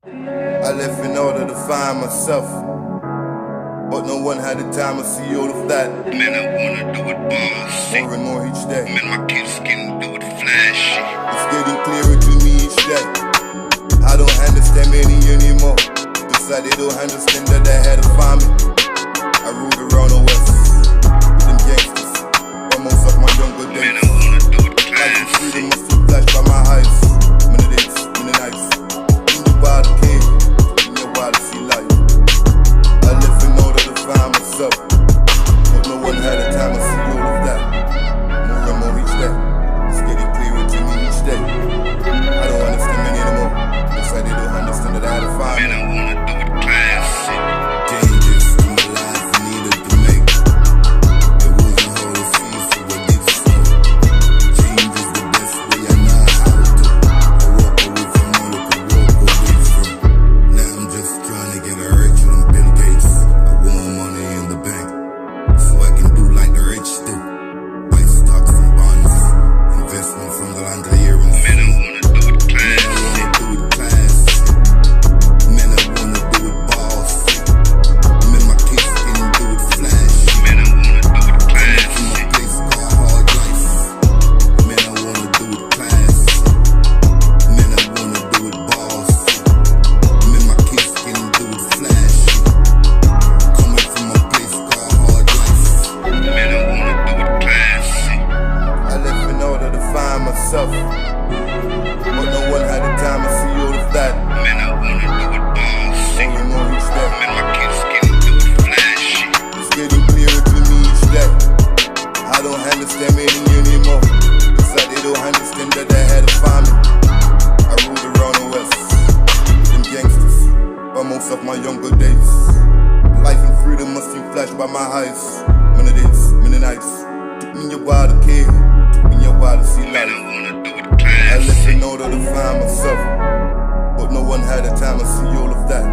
I left in order to find myself, but no one had the time to see all of that. Man, I wanna do it bossy. More and more each day. Man, my kids can do it flashy. It's getting clearer to me each day. I don't understand many anymore. Decide they don't understand that I had to find me. I ruled around the west with them gangsters, almost of my younger days. Man, I wanna do it Life and freedom classy. must be flashed by my eyes. Many days, many nights. In the bar the cave, in your wild to see life. I left in order to find myself, but no one had the time to see all of that. More and more each day. It's getting clearer to me each day. I don't understand many anymore. Looks like they don't understand that I had to find Man, me. I wanna do it classy. Changes in my life needed to make. It wasn't hard to see, so I did so. Change is the best way I know how to. I walk away from all I could walk away from. Now I'm just trying to get rich from Bill Gates. I want more money in the bank, so I can do like the rich do. Buy stocks and bonds, investment from the land here and Man, I wanna do it I classy. wanna do it classy. Man, I wanna do it bossy. Man, my kids can do it flashy. Man, I wanna do it From classy. a place called hard life. Man, I wanna do it classy. Man, I wanna do it bossy. Man, my kids can do it flashy. Coming from a place called hard life. Man, I wanna do it classy. I left in order to find myself, but no one had the time to see all of that. Man, I wanna do it bossy. More and more each day. Man, my kids can do it flashy. It's getting clearer to me each day. I don't understand meaning anymore. It's like they don't understand that I had to find me. I ruled around the west with them gangsters by most of my younger days. Life and freedom must be flashed by my eyes. Many days, many nights. Took me a while to care, took me a while to see Man, life. I wanna do it I left classy. in order to find myself, but no one had the time to see all of that.